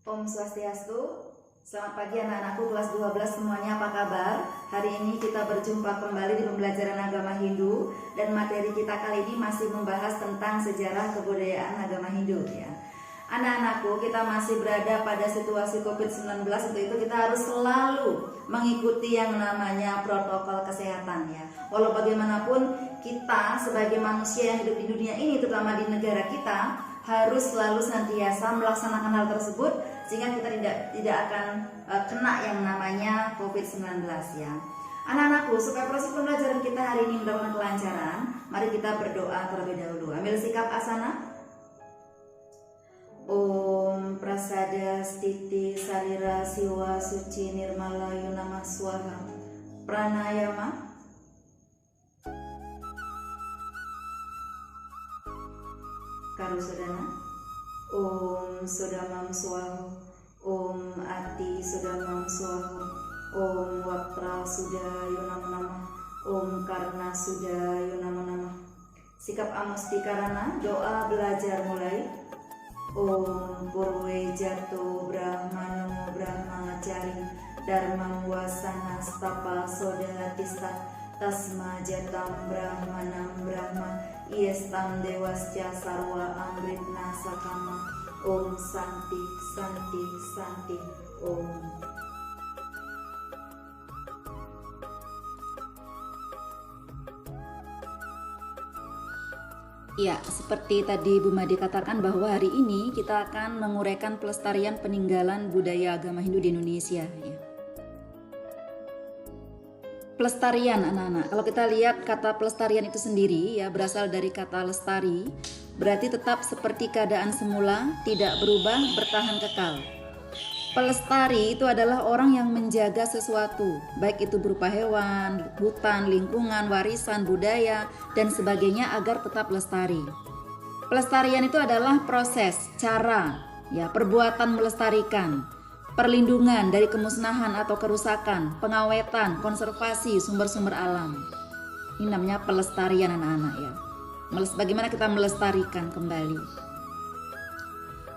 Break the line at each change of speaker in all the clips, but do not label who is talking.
Om Swastiastu, selamat pagi anak-anakku kelas 12 semuanya, apa kabar? Hari ini kita berjumpa kembali di pembelajaran agama Hindu dan materi kita kali ini masih membahas tentang sejarah kebudayaan agama Hindu ya. Anak-anakku, kita masih berada pada situasi COVID-19, untuk itu kita harus selalu mengikuti yang namanya protokol kesehatan ya. Walau bagaimanapun kita sebagai manusia yang hidup di dunia ini, terutama di negara kita, harus selalu senantiasa melaksanakan hal tersebut sehingga kita tidak akan kena yang namanya COVID-19 ya. Anak-anakku, supaya proses pembelajaran kita hari ini mendapatkan kelancaran, mari kita berdoa terlebih dahulu. Ambil sikap asana. Om Prasada Stiti Sarira Siwa Suci Nirmala Yunama Swaha Pranayama. Karusudana. Om Sodamam Swaha. Om Ati Sodamam Swaha. Om Wapra Suda Yunama Nama. Om Karna Suda Yunama Nama. Sikap Amustikarana, doa belajar mulai. Om Purwe Jato Brahmano Brahmacari Dharmam Wasana Stapa Soda Tista Tasma Jatam Brahmanam Brahma Iestam Dewasya Sarwa Amritna Sakama. Om Santi Santi Santi Om. Ya, seperti tadi Bu Made katakan bahwa hari ini kita akan menguraikan pelestarian peninggalan budaya agama Hindu di Indonesia ya. Pelestarian anak-anak, kalau kita lihat kata pelestarian itu sendiri ya berasal dari kata lestari, berarti tetap seperti keadaan semula, tidak berubah, bertahan kekal. Pelestari itu adalah orang yang menjaga sesuatu, baik itu berupa hewan, hutan, lingkungan, warisan, budaya, dan sebagainya agar tetap lestari. Pelestarian itu adalah proses, cara, ya, perbuatan melestarikan, perlindungan dari kemusnahan atau kerusakan, pengawetan, konservasi sumber-sumber alam. Ini namanya pelestarian anak-anak ya. Bagaimana kita melestarikan kembali.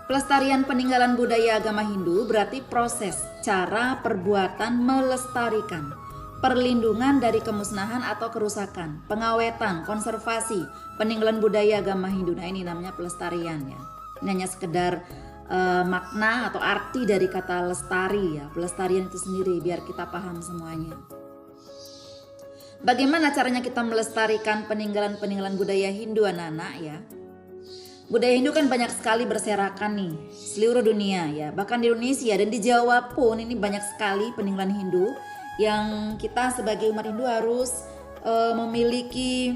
Pelestarian peninggalan budaya agama Hindu berarti proses, cara, perbuatan melestarikan, perlindungan dari kemusnahan atau kerusakan, pengawetan, konservasi, peninggalan budaya agama Hindu. Nah, ini namanya pelestarian ya. Ini hanya sekedar makna atau arti dari kata lestari ya. Pelestarian itu sendiri biar kita paham semuanya. Bagaimana caranya kita melestarikan peninggalan-peninggalan budaya Hindu anak-anak ya? Budaya Hindu kan banyak sekali berserakan nih, seluruh dunia ya. Bahkan di Indonesia dan di Jawa pun ini banyak sekali peninggalan Hindu yang kita sebagai umat Hindu harus memiliki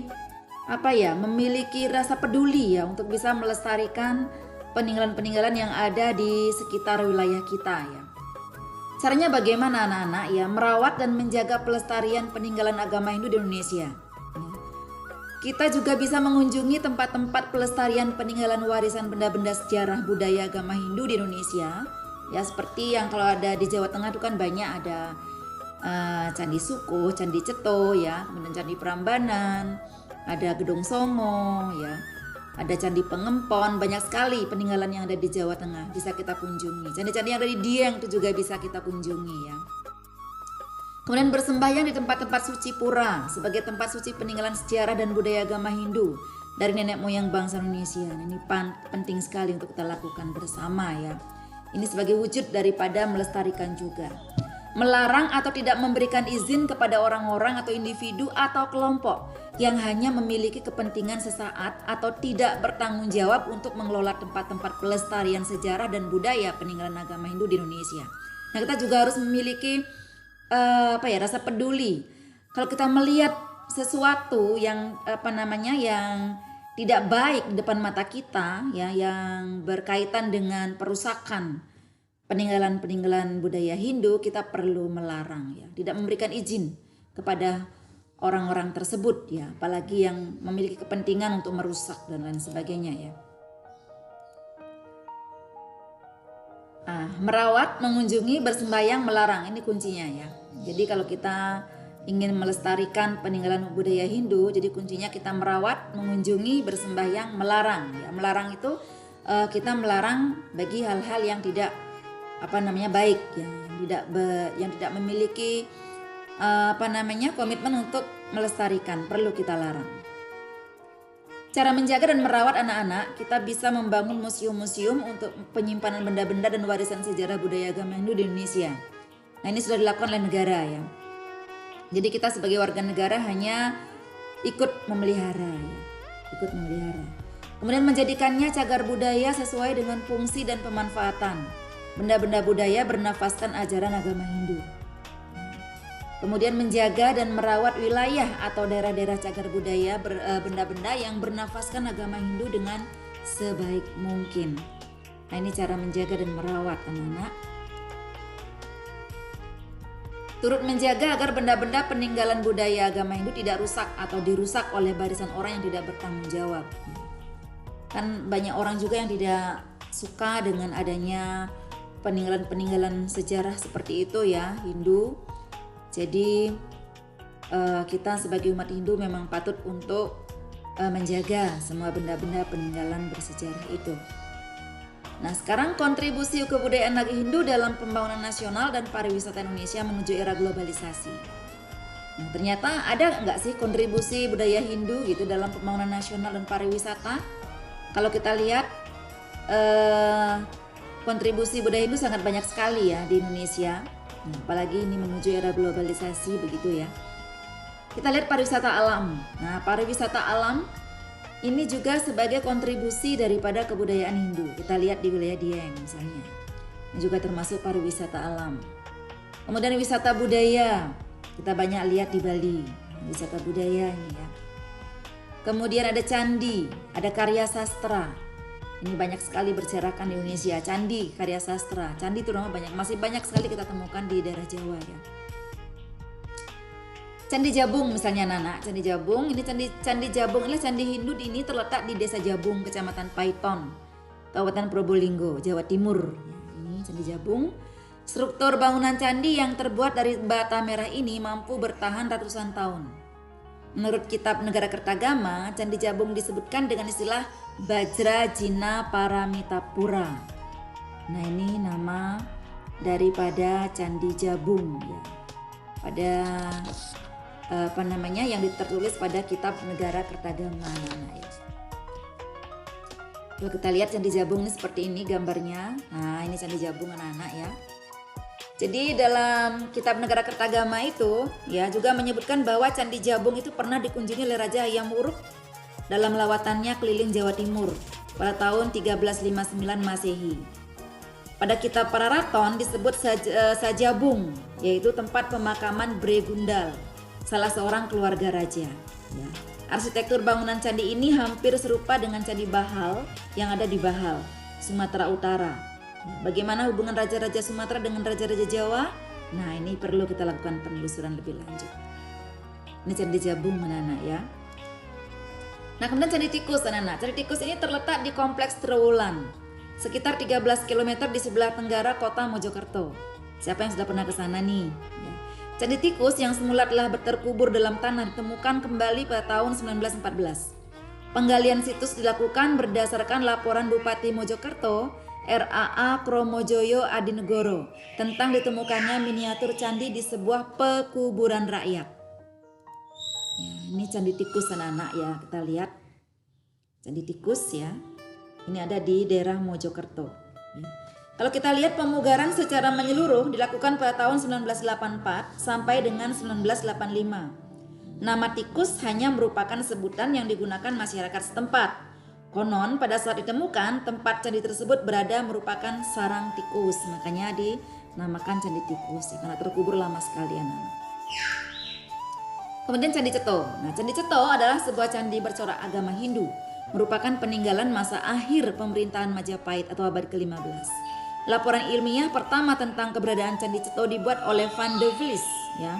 rasa peduli ya untuk bisa melestarikan peninggalan-peninggalan yang ada di sekitar wilayah kita ya. Caranya bagaimana anak-anak ya merawat dan menjaga pelestarian peninggalan agama Hindu di Indonesia? Kita juga bisa mengunjungi tempat-tempat pelestarian peninggalan warisan benda-benda sejarah budaya agama Hindu di Indonesia. Ya seperti yang kalau ada di Jawa Tengah itu kan banyak ada Candi Sukuh, Candi Ceto ya, kemudian Candi Prambanan, ada Gedung Songo ya, ada Candi Pengempon, banyak sekali peninggalan yang ada di Jawa Tengah bisa kita kunjungi. Candi-candi yang ada di Dieng itu juga bisa kita kunjungi ya. Kemudian bersembahyang di tempat-tempat suci pura sebagai tempat suci peninggalan sejarah dan budaya agama Hindu dari nenek moyang bangsa Indonesia. Ini penting sekali untuk kita lakukan bersama ya. Ini sebagai wujud daripada melestarikan juga. Melarang atau tidak memberikan izin kepada orang-orang atau individu atau kelompok yang hanya memiliki kepentingan sesaat atau tidak bertanggung jawab untuk mengelola tempat-tempat pelestarian sejarah dan budaya peninggalan agama Hindu di Indonesia. Nah, kita juga harus memiliki rasa peduli. Kalau kita melihat sesuatu yang yang tidak baik di depan mata kita ya, yang berkaitan dengan perusakan peninggalan-peninggalan budaya Hindu, kita perlu melarang ya, tidak memberikan izin kepada orang-orang tersebut ya, apalagi yang memiliki kepentingan untuk merusak dan lain sebagainya ya. Merawat, mengunjungi, bersembahyang, melarang, ini kuncinya ya. Jadi kalau kita ingin melestarikan peninggalan budaya Hindu, jadi kuncinya kita merawat, mengunjungi, bersembahyang, melarang ya. Melarang itu kita melarang bagi hal-hal yang tidak baik ya, yang tidak memiliki komitmen untuk melestarikan, perlu kita larang. Cara menjaga dan merawat anak-anak, kita bisa membangun museum-museum untuk penyimpanan benda-benda dan warisan sejarah budaya agama Hindu di Indonesia. Nah, ini sudah dilakukan oleh negara ya. Jadi kita sebagai warga negara hanya ikut memelihara ya. Kemudian menjadikannya cagar budaya sesuai dengan fungsi dan pemanfaatan. Benda-benda budaya bernafaskan ajaran agama Hindu. Kemudian menjaga dan merawat wilayah atau daerah-daerah cagar budaya benda-benda yang bernafaskan agama Hindu dengan sebaik mungkin. Nah, ini cara menjaga dan merawat anak-anak. Turut menjaga agar benda-benda peninggalan budaya agama Hindu tidak rusak atau dirusak oleh barisan orang yang tidak bertanggung jawab. Kan banyak orang juga yang tidak suka dengan adanya peninggalan-peninggalan sejarah seperti itu ya, Hindu. Jadi kita sebagai umat Hindu memang patut untuk menjaga semua benda-benda peninggalan bersejarah itu. Nah, sekarang kontribusi kebudayaan negeri Hindu dalam pembangunan nasional dan pariwisata Indonesia menuju era globalisasi. Nah, ternyata ada nggak sih kontribusi budaya Hindu gitu dalam pembangunan nasional dan pariwisata? Kalau kita lihat kontribusi budaya Hindu sangat banyak sekali ya di Indonesia. Nah, apalagi ini menuju era globalisasi begitu ya. Kita lihat pariwisata alam. Nah, pariwisata alam ini juga sebagai kontribusi daripada kebudayaan Hindu. Kita lihat di wilayah Dieng misalnya. Ini juga termasuk pariwisata alam. Kemudian wisata budaya. Kita banyak lihat di Bali. Wisata budaya ini ya. Kemudian ada candi, ada karya sastra. Ini banyak sekali berserakan di Indonesia, candi, karya sastra. Candi itu masih banyak sekali kita temukan di daerah Jawa ya. Candi Jabung misalnya Nana, Candi Jabung, ini Candi Jabung ini candi Hindu ini terletak di Desa Jabung, Kecamatan Paiton, Kabupaten Probolinggo, Jawa Timur. Ini Candi Jabung. Struktur bangunan candi yang terbuat dari bata merah ini mampu bertahan ratusan tahun. Menurut kitab Negara Kertagama, Candi Jabung disebutkan dengan istilah Bajra Jina Paramitapura. Nah, ini nama daripada Candi Jabung ya. Pada yang tertulis pada kitab Negara Kertagama ya. Kalau kita lihat Candi Jabung ini seperti ini gambarnya. Nah, ini Candi Jabung anak-anak ya. Jadi dalam kitab Negara Kertagama itu ya juga menyebutkan bahwa Candi Jabung itu pernah dikunjungi oleh Raja Hayam Wuruk dalam lawatannya keliling Jawa Timur pada tahun 1359 Masehi. Pada kitab Pararaton disebut Sajabung, yaitu tempat pemakaman Bre Gundal, salah seorang keluarga raja. Ya. Arsitektur bangunan candi ini hampir serupa dengan Candi Bahal yang ada di Bahal, Sumatera Utara. Bagaimana hubungan raja-raja Sumatera dengan raja-raja Jawa? Nah, ini perlu kita lakukan penelusuran lebih lanjut. Ini Candi Jabung anak-anak ya. Nah, kemudian Candi Tikus anak-anak. Candi Tikus ini terletak di Kompleks Trowulan, sekitar 13 km di sebelah tenggara kota Mojokerto. Siapa yang sudah pernah ke sana nih? Ya. Candi Tikus yang semula telah terkubur dalam tanah ditemukan kembali pada tahun 1914. Penggalian situs dilakukan berdasarkan laporan Bupati Mojokerto RAA Kromojoyo Adinegoro tentang ditemukannya miniatur candi di sebuah pekuburan rakyat. Ya, ini Candi Tikus anak-anak ya, kita lihat Candi Tikus ya. Ini ada di daerah Mojokerto. Ya. Kalau kita lihat pemugaran secara menyeluruh dilakukan pada tahun 1984 sampai dengan 1985. Nama tikus hanya merupakan sebutan yang digunakan masyarakat setempat. Konon pada saat ditemukan tempat candi tersebut berada merupakan sarang tikus, makanya dinamakan Candi Tikus ya, karena terkubur lama sekali anak. Kemudian Candi Ceto. Nah, Candi Ceto adalah sebuah candi bercorak agama Hindu, merupakan peninggalan masa akhir pemerintahan Majapahit atau abad ke-15. Laporan ilmiah pertama tentang keberadaan Candi Ceto dibuat oleh Van de Vlis ya,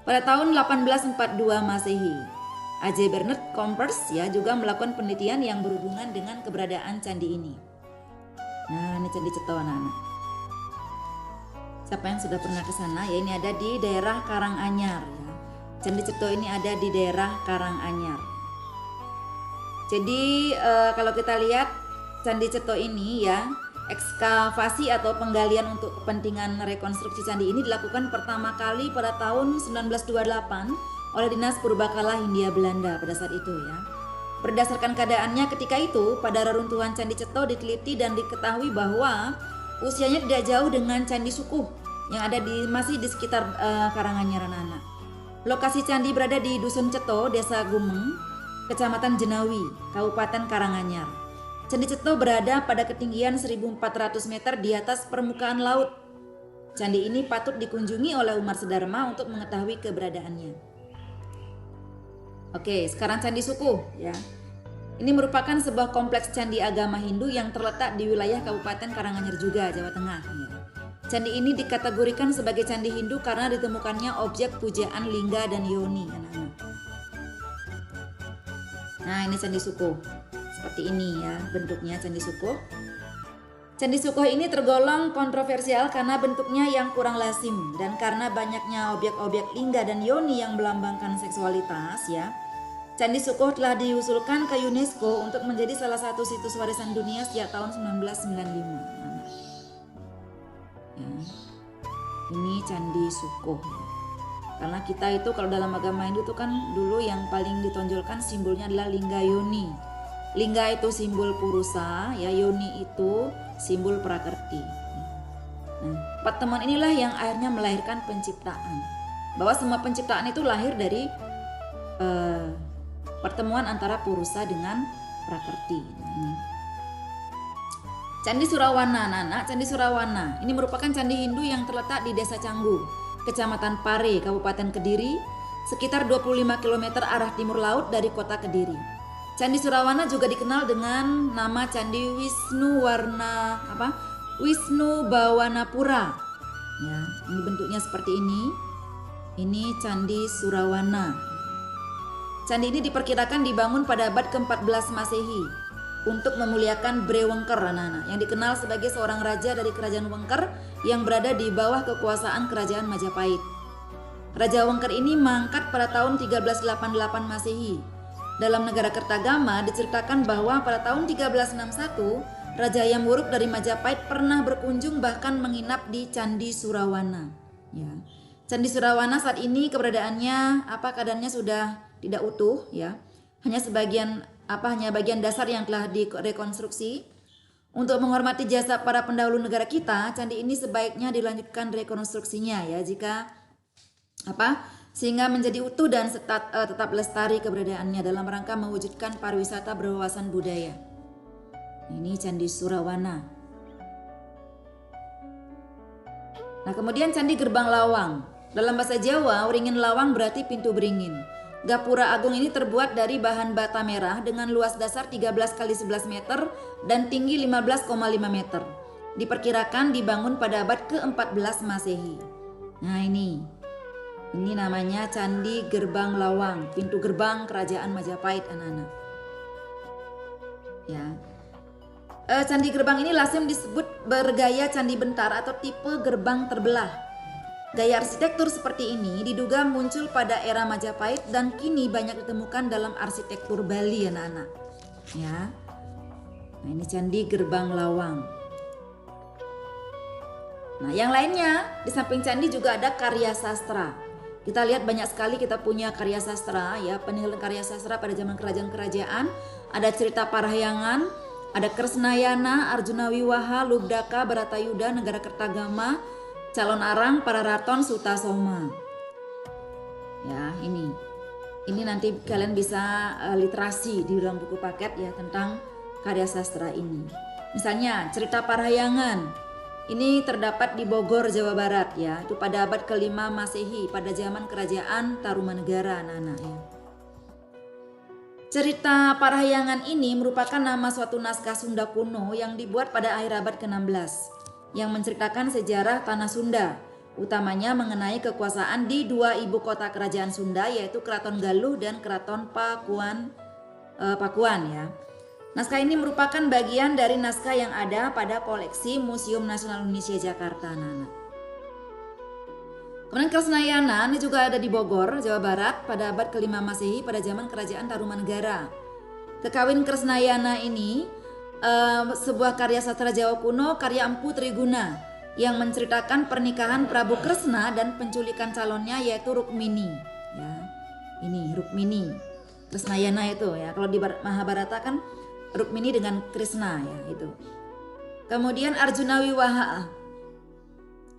pada tahun 1842 Masehi. A.J. Bernard Compers ya juga melakukan penelitian yang berhubungan dengan keberadaan candi ini. Nah, ini Candi Ceto anak-anak. Siapa yang sudah pernah ke sana? Ya, ini ada di daerah Karanganyar ya. Candi Ceto ini ada di daerah Karanganyar. Jadi kalau kita lihat Candi Ceto ini ya ekskavasi atau penggalian untuk kepentingan rekonstruksi candi ini dilakukan pertama kali pada tahun 1928 oleh Dinas Purbakala Hindia Belanda pada saat itu ya. Berdasarkan keadaannya ketika itu, pada reruntuhan Candi Ceto diteliti dan diketahui bahwa usianya tidak jauh dengan Candi Sukuh yang ada masih di sekitar Karanganyar anak-anak. Lokasi candi berada di Dusun Ceto, Desa Gumeng, Kecamatan Jenawi, Kabupaten Karanganyar. Candi Ceto berada pada ketinggian 1.400 meter di atas permukaan laut. Candi ini patut dikunjungi oleh umat Sedharma untuk mengetahui keberadaannya. Oke, sekarang Candi Sukuh ya. Ini merupakan sebuah kompleks candi agama Hindu yang terletak di wilayah Kabupaten Karanganyar juga, Jawa Tengah. Ya. Candi ini dikategorikan sebagai candi Hindu karena ditemukannya objek pujaan lingga dan yoni. Nah, ini Candi Sukuh. Seperti ini ya bentuknya Candi Sukuh. Candi Sukuh ini tergolong kontroversial karena bentuknya yang kurang lazim dan karena banyaknya objek-objek lingga dan yoni yang melambangkan seksualitas ya. Candi Sukuh telah diusulkan ke UNESCO untuk menjadi salah satu situs warisan dunia sejak tahun 1995. Ya. Ini Candi Sukuh. Karena kita itu kalau dalam agama Hindu itu kan dulu yang paling ditonjolkan simbolnya adalah lingga yoni. Lingga itu simbol purusa, ya yoni itu simbol prakerti. Nah, pertemuan inilah yang akhirnya melahirkan penciptaan. Bahwa semua penciptaan itu lahir dari pertemuan antara purusa dengan prakerti. Candi Surawana, anak-anak, Candi Surawana. Ini merupakan candi Hindu yang terletak di Desa Canggu, Kecamatan Pare, Kabupaten Kediri, sekitar 25 km arah timur laut dari kota Kediri. Candi Surawana juga dikenal dengan nama Candi Wisnu Bawanapura. Ya, ini bentuknya seperti ini. Ini Candi Surawana. Candi ini diperkirakan dibangun pada abad ke-14 Masehi untuk memuliakan Bre Wengker anak-anak, yang dikenal sebagai seorang raja dari kerajaan Wengker yang berada di bawah kekuasaan kerajaan Majapahit. Raja Wengker ini mangkat pada tahun 1388 Masehi. Dalam negara Kertagama diceritakan bahwa pada tahun 1361 Raja Hayam Wuruk dari Majapahit pernah berkunjung bahkan menginap di Candi Surawana. Ya. Candi Surawana saat ini keadaannya sudah tidak utuh ya. Hanya bagian dasar yang telah direkonstruksi. Untuk menghormati jasa para pendahulu negara kita, candi ini sebaiknya dilanjutkan rekonstruksinya ya sehingga menjadi utuh dan tetap lestari keberadaannya dalam rangka mewujudkan pariwisata berwawasan budaya. Ini Candi Surawana. Nah, kemudian Candi Gerbang Lawang. Dalam bahasa Jawa, Wringin Lawang berarti pintu beringin. Gapura agung ini terbuat dari bahan bata merah dengan luas dasar 13 x 11 meter dan tinggi 15,5 meter. Diperkirakan dibangun pada abad ke-14 Masehi. Nah, ini namanya Candi Gerbang Lawang, pintu gerbang kerajaan Majapahit anak-anak. Ya. Candi gerbang ini lazim disebut bergaya candi bentar atau tipe gerbang terbelah. Gaya arsitektur seperti ini diduga muncul pada era Majapahit dan kini banyak ditemukan dalam arsitektur Bali anak-anak. Ya. Nah, ini Candi Gerbang Lawang. Nah, yang lainnya di samping candi juga ada karya sastra. Kita lihat banyak sekali kita punya karya sastra ya, peninggalan karya sastra pada zaman kerajaan-kerajaan. Ada cerita Parahyangan, ada Kresnayana, Arjuna Wiwaha, Lubdaka, Baratayuda, Negara Kertagama, Calon Arang, Pararaton, Sutasoma. Ya, ini nanti kalian bisa literasi di dalam buku paket ya tentang karya sastra ini. Misalnya cerita Parahyangan. Ini terdapat di Bogor, Jawa Barat ya. Itu pada abad ke-5 Masehi pada zaman kerajaan Tarumanegara anak-anak ya. Cerita Parahyangan ini merupakan nama suatu naskah Sunda kuno yang dibuat pada akhir abad ke-16 yang menceritakan sejarah tanah Sunda, utamanya mengenai kekuasaan di dua ibu kota kerajaan Sunda yaitu Keraton Galuh dan Keraton Pakuan ya. Naskah ini merupakan bagian dari naskah yang ada pada koleksi Museum Nasional Indonesia Jakarta. Kemudian Kresnayana ini juga ada di Bogor, Jawa Barat pada abad ke-5 Masehi pada zaman kerajaan Tarumanegara. Kekawin Kresnayana ini sebuah karya sastra Jawa kuno karya Empu Triguna yang menceritakan pernikahan Prabu Kresna dan penculikan calonnya yaitu Rukmini. Ya, ini Rukmini, Kresnayana itu ya. Kalau di Mahabharata kan Rukmini dengan Kresna ya itu. Kemudian Arjuna Wiwaha.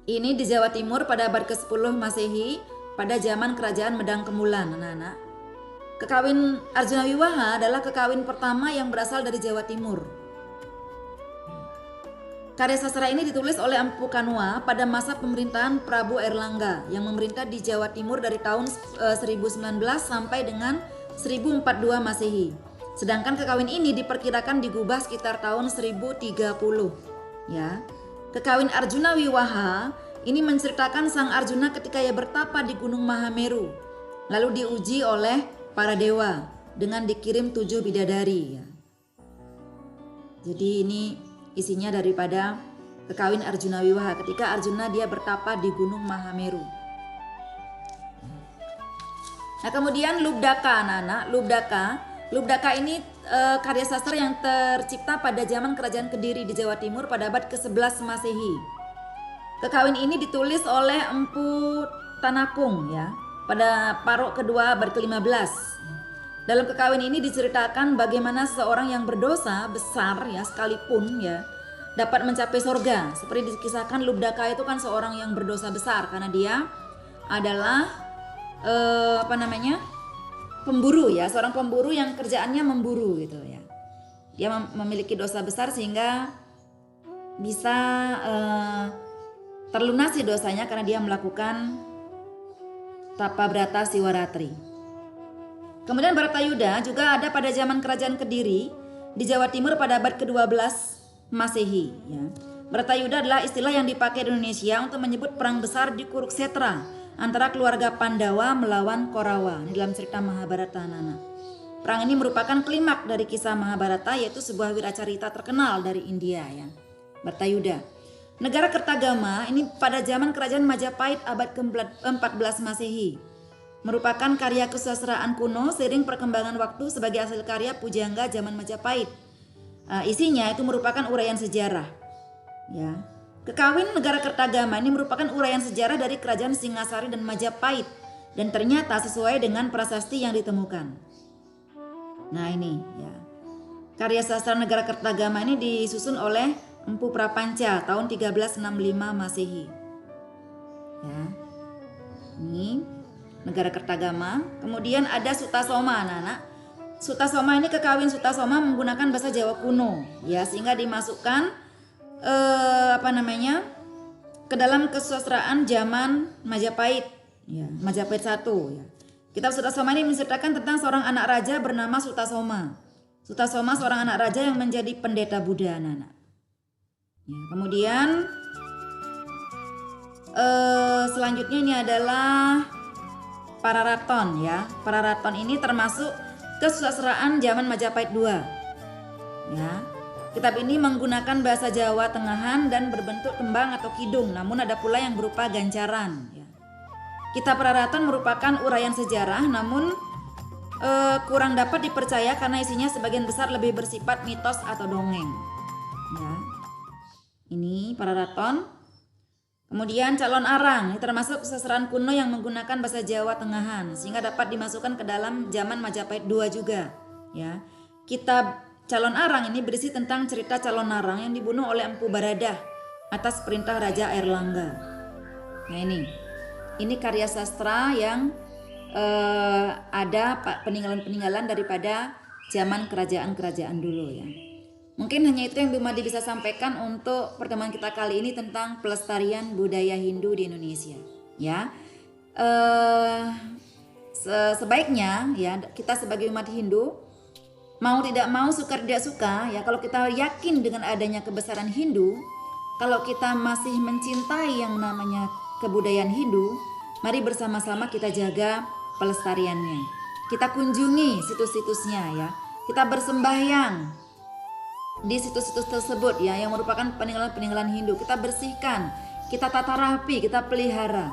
Ini di Jawa Timur pada abad ke-10 Masehi pada zaman kerajaan Medang Kemulan, anak-anak. Kekawin Arjuna Wiwaha adalah kekawin pertama yang berasal dari Jawa Timur. Karya sastra ini ditulis oleh Empu Kanua pada masa pemerintahan Prabu Airlangga yang memerintah di Jawa Timur dari tahun 1019 sampai dengan 1042 Masehi. Sedangkan kekawin ini diperkirakan digubah sekitar tahun 1030. Ya. Kekawin Arjuna Wiwaha ini menceritakan sang Arjuna ketika ia bertapa di Gunung Mahameru, lalu diuji oleh para dewa dengan dikirim 7 bidadari. Ya. Jadi ini isinya daripada kekawin Arjuna Wiwaha ketika Arjuna dia bertapa di Gunung Mahameru. Nah kemudian Lubdaka, anak-anak. Lubdaka ini karya sastra yang tercipta pada zaman kerajaan Kediri di Jawa Timur pada abad ke-11 Masehi. Kekawin ini ditulis oleh Empu Tanakung ya pada paruh kedua abad ke-15. Dalam kekawin ini diceritakan bagaimana seseorang yang berdosa besar ya sekalipun ya dapat mencapai surga. Seperti dikisahkan Lubdaka itu kan seorang yang berdosa besar karena dia adalah pemburu ya, seorang pemburu yang kerjaannya memburu gitu ya. Dia memiliki dosa besar sehingga bisa terlunasi dosanya karena dia melakukan tapa brata siwaratri. Kemudian Bharatayuda juga ada pada zaman kerajaan Kediri di Jawa Timur pada abad ke-12 Masehi. Ya. Bharatayuda adalah istilah yang dipakai di Indonesia untuk menyebut perang besar di Kuruksetra antara keluarga Pandawa melawan Korawa. Ini dalam cerita Mahabharata, anak-anak. Perang ini merupakan klimaks dari kisah Mahabharata, yaitu sebuah wiracarita terkenal dari India ya. Bharatayuda. Negara Kertagama ini pada zaman kerajaan Majapahit abad ke-14 Masehi. Merupakan karya kesusastraan kuno seiring perkembangan waktu sebagai hasil karya pujangga zaman Majapahit. Isinya itu merupakan uraian sejarah. Ya. Kekawin negara Kertagama ini merupakan uraian sejarah dari kerajaan Singasari dan Majapahit dan ternyata sesuai dengan prasasti yang ditemukan. Nah ini ya. Karya sastra negara Kertagama ini disusun oleh Empu Prapanca tahun 1365 Masehi. Ya. Ini negara Kertagama. Kemudian ada Sutasoma, anak-anak. Sutasoma ini kekawin Sutasoma menggunakan bahasa Jawa kuno, ya sehingga dimasukkan ke dalam kesusastraan zaman Majapahit, ya Majapahit I. Ya. Kitab Sutasoma ini menceritakan tentang seorang anak raja bernama Sutasoma. Sutasoma seorang anak raja yang menjadi pendeta Buddha, anak-anak. Ya, kemudian selanjutnya ini adalah Pararaton ya. Pararaton ini termasuk kesusastraan zaman Majapahit II. Ya. Kitab ini menggunakan bahasa Jawa Tengahan dan berbentuk kembang atau kidung, namun ada pula yang berupa gancaran ya. Kitab Pararaton merupakan uraian sejarah namun kurang dapat dipercaya karena isinya sebagian besar lebih bersifat mitos atau dongeng. Ya. Ini Pararaton. Kemudian Calon Arang, ini termasuk kesusastraan kuno yang menggunakan bahasa Jawa Tengahan sehingga dapat dimasukkan ke dalam zaman Majapahit II juga. Ya. Kitab Calon Arang ini berisi tentang cerita Calon Arang yang dibunuh oleh Empu Baradah atas perintah Raja Airlangga. Nah ini karya sastra yang ada peninggalan-peninggalan daripada zaman kerajaan-kerajaan dulu ya. Mungkin hanya itu yang Bimadi bisa sampaikan untuk pertemuan kita kali ini tentang pelestarian budaya Hindu di Indonesia. Ya, sebaiknya ya kita sebagai umat Hindu mau tidak mau, suka tidak suka ya, kalau kita yakin dengan adanya kebesaran Hindu, kalau kita masih mencintai yang namanya kebudayaan Hindu, mari bersama-sama kita jaga pelestariannya. Kita kunjungi situs-situsnya ya. Kita bersembahyang di situs-situs tersebut ya yang merupakan peninggalan-peninggalan Hindu. Kita bersihkan, kita tata rapi, kita pelihara.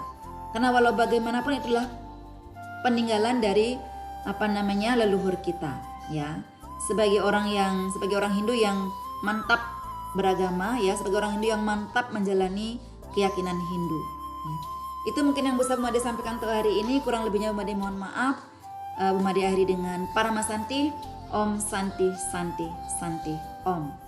Karena walau bagaimanapun itulah peninggalan dari leluhur kita ya. Sebagai orang Hindu yang mantap beragama ya, sebagai orang Hindu yang mantap menjalani keyakinan Hindu ya. Itu mungkin yang bisa Bu Made sampaikan untuk hari ini. Kurang lebihnya Bu Made mohon maaf. Bu Made akhiri dengan Paramasanti. Om Santi Santi Santi Om.